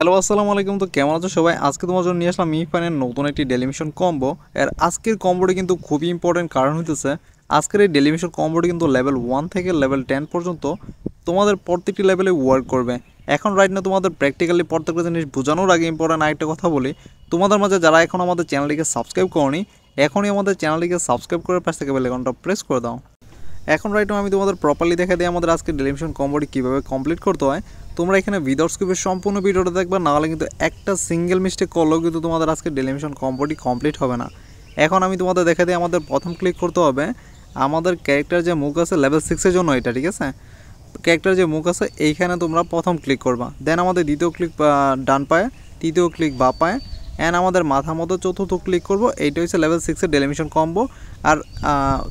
Hello আসসালামু আলাইকুম। তো কেমন আছো সবাই? আজকে তোমার জন্য নিয়ে আসলাম মিফানের নতুন একটি ডেলিমিশন কম্বো। এর আজকের কম্বোটি কিন্তু খুবই ইম্পর্টেন্ট, কারণ হইতেছে আজকের এই ডেলিমিশন কম্বোটি কিন্তু লেভেল 1 থেকে লেভেল 10 পর্যন্ত তোমাদের প্রত্যেকটি লেভেলে ওয়ার্ক করবে। এখন রাইট না তোমাদের প্র্যাকটিক্যালি প্রত্যেকটা জিনিস বোঝানোর আগে ইম্পর্টেন্ট আরেকটা কথা বলি। তোমাদের মাঝে যারা এখন আমাদের চ্যানেলটিকে সাবস্ক্রাইব করনি, এখনই আমাদের চ্যানেলটিকে সাবস্ক্রাইব করে পাশ থেকে বেল আইকনটা প্রেস করে দাও। এখন রাইট আমি তোমাদের প্রপারলি দেখা দিই আমাদের আজকে ডেলিমিশন কম্বোটি কীভাবে কমপ্লিট করতে হয়। তোমরা এখানে উইদাউট স্কিপের সম্পূর্ণ ভিডিওটা দেখবে, নাহলে কিন্তু একটা সিঙ্গেল মিস্টেক করলেও কিন্তু তোমাদের আজকে ডেলিমিশন কম্বোটি কমপ্লিট হবে না। এখন আমি তোমাদের দেখা দিই আমাদের প্রথম ক্লিক করতে হবে আমাদের ক্যারেক্টার যে মুখ আছে লেভেল 6-এর জন্য, এটা ঠিক আছে। ক্যারেক্টার যে মুখ আছে এইখানে তোমরা প্রথম ক্লিক করবা, দেন আমাদের দ্বিতীয় ক্লিক ডান পায়ে, তৃতীয় ক্লিক বা পায়ে, অ্যান্ড আমাদের মাথা মতো চতুর্থ ক্লিক করব। এইটা হচ্ছে লেভেল 6-এর ডেলিমিশন কম্বো। আর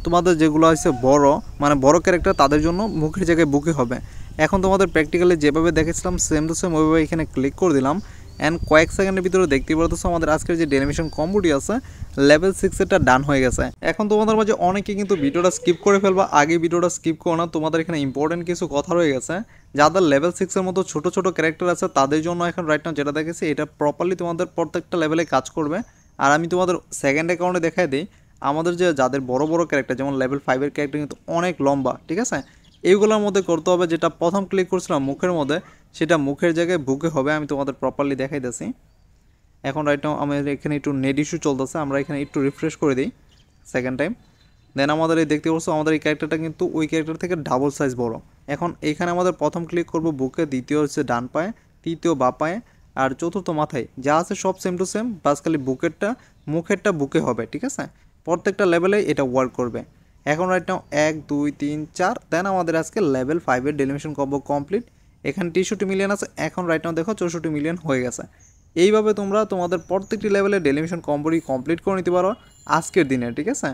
তোমাদের যেগুলো হচ্ছে বড় মানে বড় ক্যারেক্টার তাদের জন্য মুখের জায়গায় বুকে হবে। এখন তোমাদের প্র্যাকটিক্যালি যেভাবে দেখেছিলাম সেম টু সেম ওইভাবে এখানে ক্লিক করে দিলাম, অ্যান্ড কয়েক সেকেন্ডের ভিতরে দেখতেই পারতেছো আমাদের আজকের যে ডেলিমিশন কম্বোটি আছে লেভেল 6-এরটা ডান হয়ে গেছে। এখন তোমাদের মাঝে অনেকে কিন্তু ভিডিওটা স্কিপ করে ফেলবা, আগে ভিডিওটা স্কিপ করো না, তোমাদের এখানে ইম্পর্টেন্ট কিছু কথা রয়ে গেছে। যাদের লেভেল 6-এর মতো ছোট ছোট ক্যারেক্টার আছে তাদের জন্য এখন রাইট নাও যেটা দেখেছি এটা প্রপারলি তোমাদের প্রত্যেকটা লেভেলে কাজ করবে। আর আমি তোমাদের সেকেন্ড অ্যাকাউন্টে দেখাই দিই আমাদের যে যাদের বড় বড় ক্যারেক্টার, যেমন লেভেল 5-এর ক্যারেক্টার কিন্তু অনেক লম্বা, ঠিক আছে। এইগুলোর মধ্যে করতে হবে যেটা প্রথম ক্লিক করছিলাম মুখের মধ্যে, সেটা মুখের জায়গায় বুকে হবে। আমি তোমাদের প্রপারলি দেখাই দিচ্ছি। এখন রাইট নাও আমাদের এখানে একটু নেট ইস্যু চলতেছে, আমরা এখানে একটু রিফ্রেশ করে দিই সেকেন্ড টাইম। দেন আমাদের এই দেখতে পাচ্ছ আমাদের এই ক্যারেক্টারটা কিন্তু ওই ক্যারেক্টার থেকে ডাবল সাইজ বড়। এখন এইখানে আমাদের প্রথম ক্লিক করব বুকে, দ্বিতীয় হচ্ছে ডান পায়ে, তৃতীয় বা পায়ে, আর চতুর্থ মাথায়। যা আছে সব সেম টু সেম, বাস খালি বুকেরটা মুখেরটা বুকে হবে, ঠিক আছে। প্রত্যেকটা লেভেলে এটা ওয়ার্ক করবে। এখন রাইট নাও 1 2 3 4, দেন আমাদের আজকে লেভেল 5-এর ডেলিমিশন কম্বো কমপ্লিট। এখানে 63 মিলিয়ন আছে, এখন রাইট নাও দেখো 64 মিলিয়ন হয়ে গেছে। এইভাবে তোমরা তোমাদের প্রত্যেকটি লেভেলে ডেলিমিশন কম্বোটি কমপ্লিট করে নিতে পারো আজকের দিনে, ঠিক আছে।